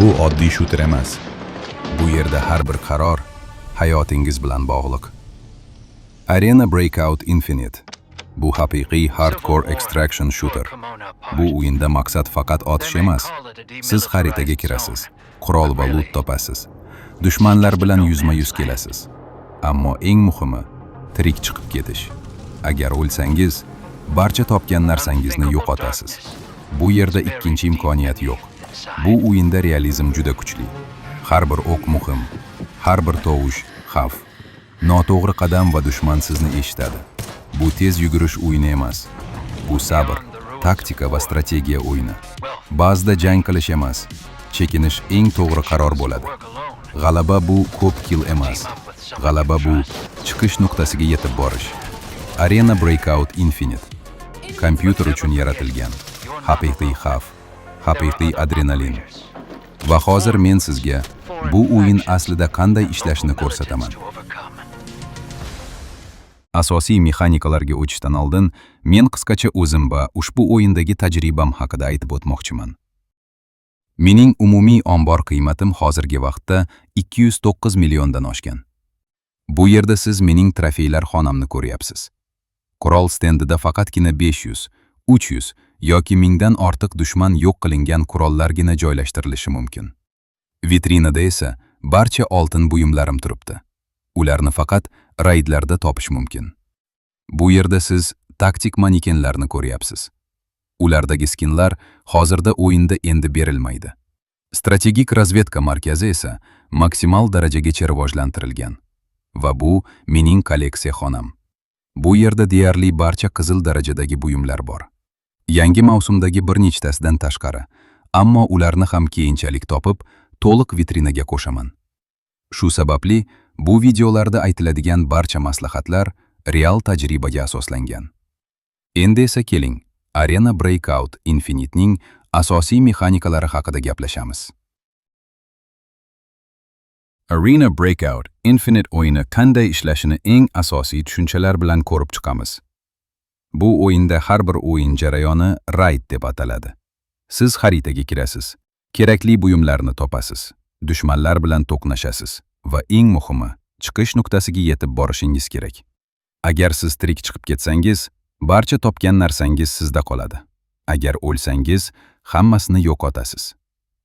Bu oddiy shooter emas. Bu yerda har bir qaror hayotingiz bilan bog'liq. Arena Breakout Infinite. Bu haqiqiy hardcore extraction shooter. Bu o'yinda maqsad faqat otish emas. Siz xaritaga kirasiz, qurol va loot topasiz. Dushmanlar bilan yuzma-yuz kelasiz. Ammo eng muhimi tirik chiqib ketish. Agar o'lsangiz, barcha topgan narsangizni yo'qotasiz. Bu yerda ikkinchi imkoniyat yo'q. Bu o'yinda realizm juda kuchli. Har bir o'q muhim, har bir tovush xavf. Noto'g'ri qadam va dushman sizni eshitadi. Bu tez yugurish o'yini emas. Bu sabr, taktika va strategiya o'yini. Ba'zida jang qilish emas, chekinish eng to'g'ri qaror bo'ladi. G'alaba bu ko'p kill emas. G'alaba bu chiqish nuqtasiga yetib borish. Arena Breakout Infinite. Kompyuter uchun yaratilgan. Haqiqiy xavf, haqiqiy adrenalin. Va hozir men sizga bu o'yin aslida qanday ishlashini ko'rsataman. Asosiy mexanikalarga o'tishdan oldin men qisqacha o'zim va ushbu o'yindagi tajribam haqida aytib o'tmoqchiman. Mening umumiy ombor qiymatim hozirgi vaqtda 209 milliondan oshgan. Bu yerda siz mening trofeylar xonamni ko'ryapsiz. Qurol stendida faqatgina 500, 300 yoki 1000 dan ortiq dushman yo'q qilingan qurollargina joylashtirilishi mumkin. Vitrinada esa barcha oltin buyumlarim turibdi. Ularni faqat raydlarda topish mumkin. Bu yerda siz taktik manekenlarni ko'ryapsiz. Ulardagi skinlar hozirda o'yinda endi berilmaydi. Strategik razvedka markazi esa maksimal darajagacha rivojlantirilgan. Va bu mening kolleksiya xonam. Bu yerda deyarli barcha qizil darajadagi buyumlar bor. Yangi mavsumdagi bir nechtasidan tashqari, ammo ularni ham keyinchalik topib, to'liq vitrinaga qo'shaman. Shu sababli bu videolarda aytiladigan barcha maslahatlar real tajribaga asoslangan. Endi esa keling, Arena Breakout Infinite'ning asosiy mexanikalari haqida gaplashamiz. Arena Breakout Infinite o'yini qanday ishlashini eng asosiy tushunchalar bilan ko'rib chiqamiz. Bu o'yinda har bir o'yin jarayoni raid deb ataladi. Siz xaritaga kirasiz, kerakli buyumlarni topasiz, dushmanlar bilan to'qnashasiz va eng muhimi, chiqish nuqtasiga yetib borishingiz kerak. Agar siz tirik chiqib ketsangiz, barcha topgan narsangiz sizda qoladi. Agar o'lsangiz, hammasini yo'qotasiz.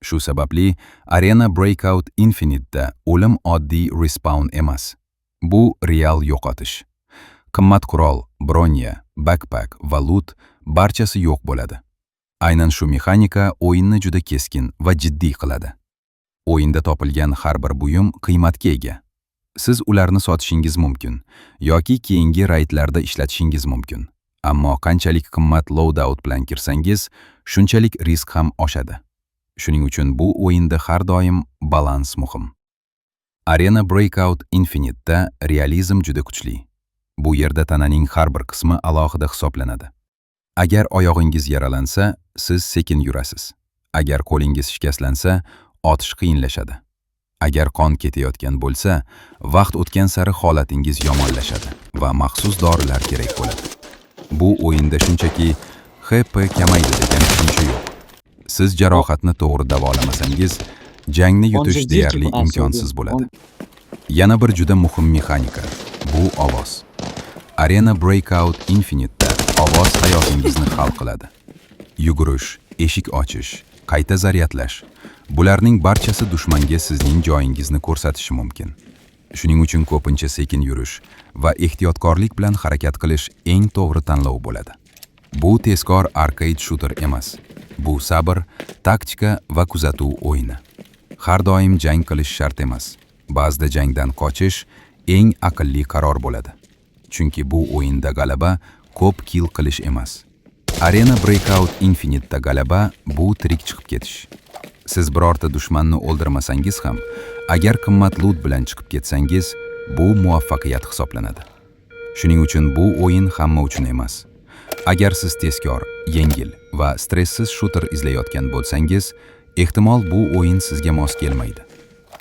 Shu sababli Arena Breakout Infinite'da o'lim oddiy respawn emas. Bu real yo'qotish. Qimmat qurol, bronya, backpack va loot barchasi yo'q bo'ladi. Aynan shu mexanika o'yinni juda keskin va jiddiy qiladi. O'yinda topilgan har bir buyum qiymatga ega. Siz ularni sotishingiz mumkin yoki keyingi raydlarda ishlatishingiz mumkin. Ammo qanchalik qimmat loadout bilan kirsangiz, shunchalik risk ham oshadi. Shuning uchun bu o'yinda har doim balans muhim. Arena Breakout Infinite'da realizm juda kuchli. Bu yerda tananing har bir qismi alohida hisoblanadi. Agar oyog'ingiz yaralansa, siz sekin yurasiz. Agar qo'lingiz shikastlansa, otish qiyinlashadi. Agar qon ketayotgan bo'lsa, vaqt o'tgan sari holatingiz yomonlashadi va maxsus dorilar kerak bo'ladi. Bu o'yinda shunchaki HP kamaydi degan tushuncha yo'q. Siz jarohatni to'g'ri davolamasangiz, jangni yutish deyarli imkonsiz bo'ladi. Yana bir juda muhim mexanika bu ovoz. Arena Breakout Infinite'da ovoz hayotingizni hal qiladi. Yugurish, eshik ochish, qayta zaryadlash, bularning barchasi dushmanga sizning joyingizni ko'rsatishi mumkin. Shuning uchun ko'pincha sekin yurish va ehtiyotkorlik bilan harakat qilish eng to'g'ri tanlov bo'ladi. Bu tezkor arcade shooter emas. Bu sabr, taktika va kuzatuv o'yini. Har doim jang qilish shart emas. Ba'zida jangdan qochish eng aqlli qaror bo'ladi. Chunki bu o'yinda g'alaba ko'p kill qilish emas. Arena Breakout Infinite'da g'alaba bu tirik chiqib ketish. Siz birorta dushmanni o'ldirmasangiz ham, agar qimmat loot bilan chiqib ketsangiz, bu muvaffaqiyat hisoblanadi. Shuning uchun bu o'yin hamma uchun emas. Agar siz tezkor, yengil va stressiz shooter izlayotgan bo'lsangiz, ehtimol bu o'yin sizga mos kelmaydi.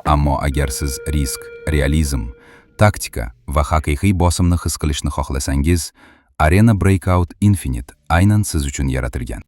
Ammo agar siz risk, realizm, taktika va haqiqiy bosimni his qilishni xohlasangiz, Arena Breakout Infinite aynan siz uchun yaratilgan.